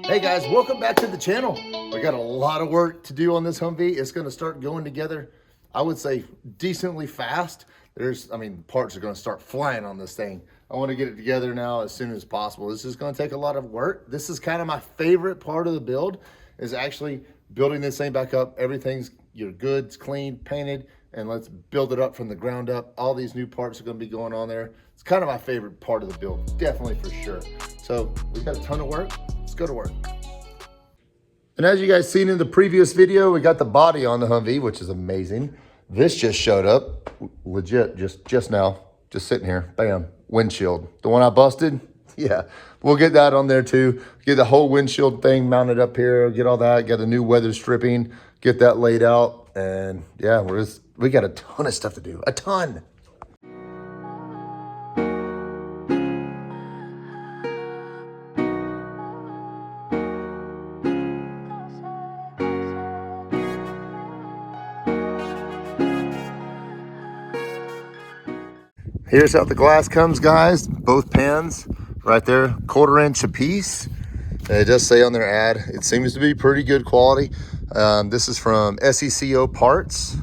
Hey guys, welcome back to the channel. We got a lot of work to do on this Humvee. It's gonna start going together, I would say decently fast. Parts are gonna start flying on this thing. I wanna get it together now as soon as possible. This is gonna take a lot of work. This is kind of my favorite part of the build, is actually building this thing back up. Everything's good, it's clean, painted, and let's build it up from the ground up. All these new parts are gonna be going on there. It's kind of my favorite part of the build, definitely for sure. So we've got a ton of work. Let's go to work. And as you guys seen in the previous video, we got the body on the Humvee, which is amazing. This just showed up, legit, just now, just sitting here, bam, windshield. The one I busted, yeah, we'll get that on there too. Get the whole windshield thing mounted up here, get all that, get a new weather stripping, get that laid out, and yeah, we got a ton of stuff to do, a ton. Here's how the glass comes, guys. Both pans right there, 1/4 inch a piece. And it does say on their ad, it seems to be pretty good quality. This is from SECO Parts.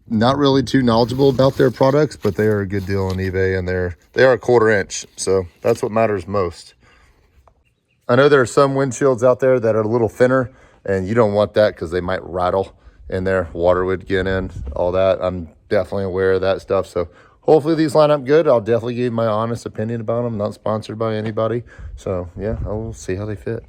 Not really too knowledgeable about their products, but they are a good deal on eBay, and they are 1/4 inch. So that's what matters most. I know there are some windshields out there that are a little thinner, and you don't want that because they might rattle in there. Water would get in, all that. I'm definitely aware of that stuff. So hopefully these line up good. I'll definitely give my honest opinion about them. Not sponsored by anybody. So yeah, I'll see how they fit.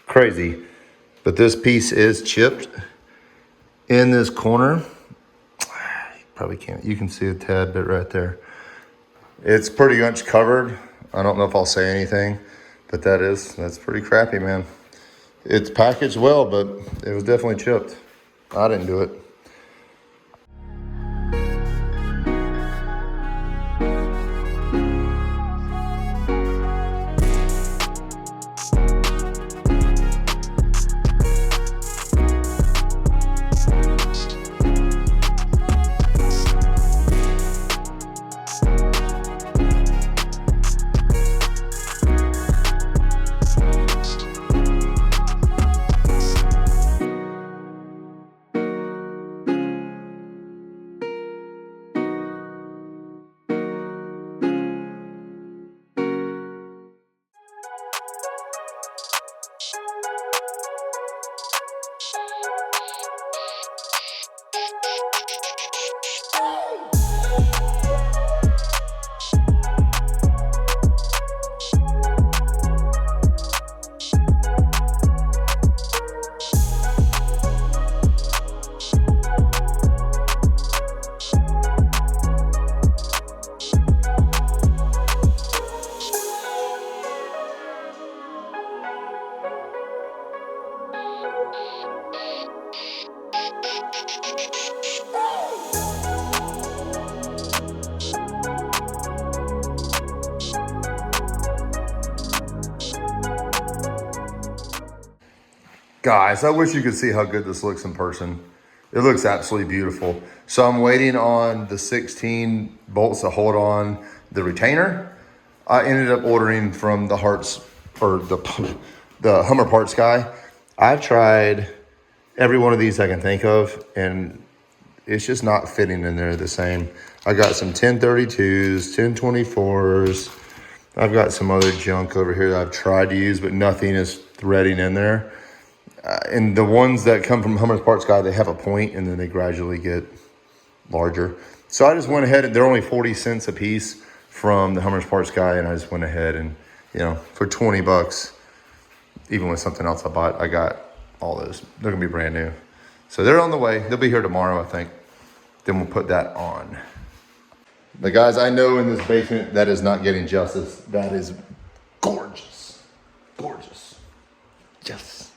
Crazy, but this piece is chipped in this corner. You probably can't, you can see a tad bit right there. It's pretty much covered. I don't know if I'll say anything, but that's pretty crappy, man. It's packaged well, but it was definitely chipped. I didn't do it. Guys, I wish you could see how good this looks in person. It looks absolutely beautiful. So I'm waiting on the 16 bolts to hold on the retainer. I ended up ordering from the Hummer parts guy. I've tried every one of these I can think of, and it's just not fitting in there the same. I got some 1032s, 1024s. I've got some other junk over here that I've tried to use, but nothing is threading in there. And the ones that come from Hummer's Parts Guy, they have a point and then they gradually get larger. So I just went ahead, and they're only 40 cents a piece from the Hummer's Parts Guy, and I just went ahead and, for 20 bucks, even with something else I bought, I got all those. They're gonna be brand new. So they're on the way. They'll be here tomorrow, I think. Then we'll put that on. But guys, I know in this basement that is not getting justice. That is gorgeous. Gorgeous. Yes.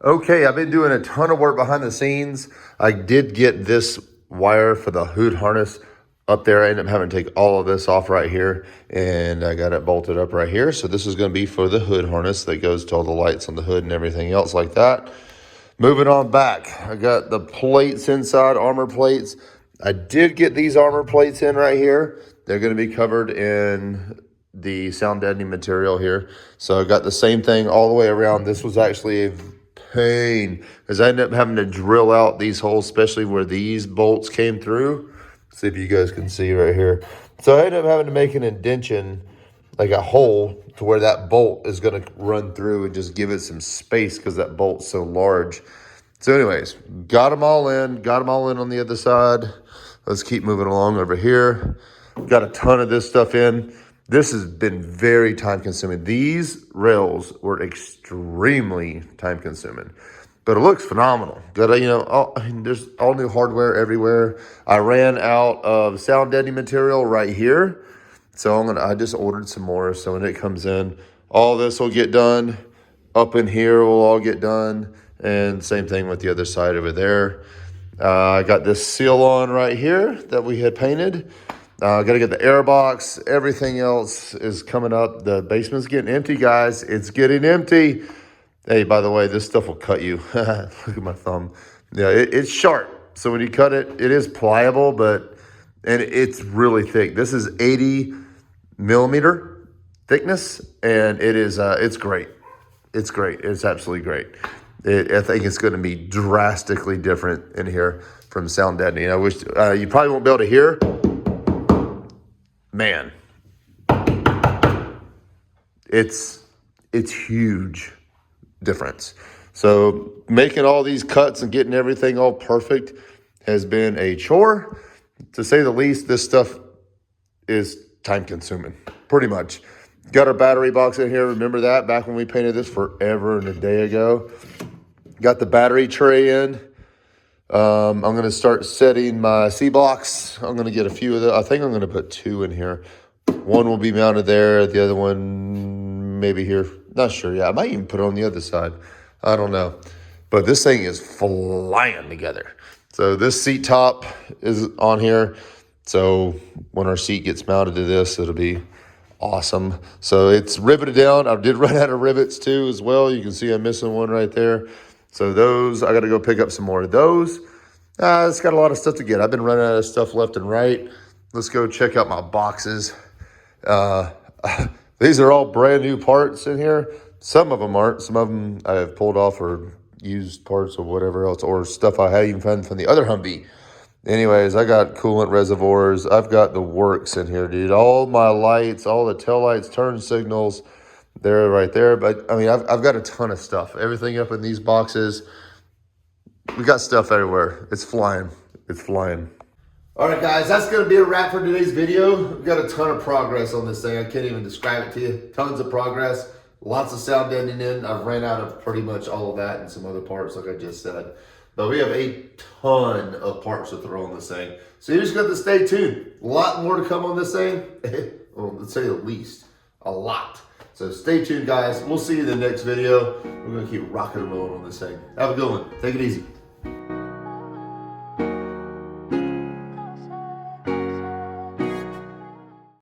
Okay, I've been doing a ton of work behind the scenes. I did get this wire for the hood harness up there. I ended up having to take all of this off right here, and I got it bolted up right here. So this is going to be for the hood harness that goes to all the lights on the hood and everything else like that. Moving on back, I got the plates inside, armor plates. I did get these armor plates in right here. They're going to be covered in the sound deadening material here. So I got the same thing all the way around. This was actually a pain because I ended up having to drill out these holes, especially where these bolts came through. See if you guys can see right here. So I ended up having to make an indention, like a hole to where that bolt is going to run through and just give it some space because that bolt's so large. So anyways, got them all in on the other side. Let's keep moving along over here. Got a ton of this stuff in. This has been very time consuming. These rails were extremely time consuming, but it looks phenomenal. Got there's all new hardware everywhere. I ran out of sound deadening material right here. So I just ordered some more. So when it comes in, all this will get done. Up in here will all get done. And same thing with the other side over there. I got this seal on right here that we had painted. Got to get the air box. Everything else is coming up. The basement's getting empty, guys. It's getting empty. Hey, by the way, this stuff will cut you. Look at my thumb. Yeah, it's sharp. So when you cut it, it is pliable, and it's really thick. This is 80 millimeter thickness, and it is it's great. It's great. It's absolutely great. I think it's going to be drastically different in here from sound deadening. I wish you probably won't be able to hear. Man, it's huge difference. So making all these cuts and getting everything all perfect has been a chore, to say the least. This stuff is time consuming, pretty much. Got our battery box in here. Remember that back when we painted this forever and a day ago. Got the battery tray in. I'm going to start setting my C-blocks. I'm going to get a few of them. I think I'm going to put 2 in here. One will be mounted there. The other one maybe here. Not sure. Yeah, I might even put it on the other side. I don't know. But this thing is flying together. So this seat top is on here. So when our seat gets mounted to this, it'll be awesome. So it's riveted down. I did run out of rivets too as well. You can see I'm missing one right there. So those, I got to go pick up some more of those. It's got a lot of stuff to get. I've been running out of stuff left and right. Let's go check out my boxes. These are all brand new parts in here. Some of them aren't. Some of them I have pulled off or used parts or whatever else, or stuff I had even found from the other Humvee. Anyways, I got coolant reservoirs. I've got the works in here, dude. All my lights, all the tail lights, turn signals, they're right there. But I mean, I've got a ton of stuff. Everything up in these boxes. We got stuff everywhere. It's flying. It's flying. All right, guys, that's going to be a wrap for today's video. We've got a ton of progress on this thing. I can't even describe it to you. Tons of progress. Lots of sound deadening in. I've ran out of pretty much all of that and some other parts, like I just said. But we have a ton of parts to throw on this thing. So you just got to stay tuned. A lot more to come on this thing. Well, let's say the least. A lot. So stay tuned, guys. We'll see you in the next video. We're going to keep rocking and rolling on this thing. Have a good one. Take it easy.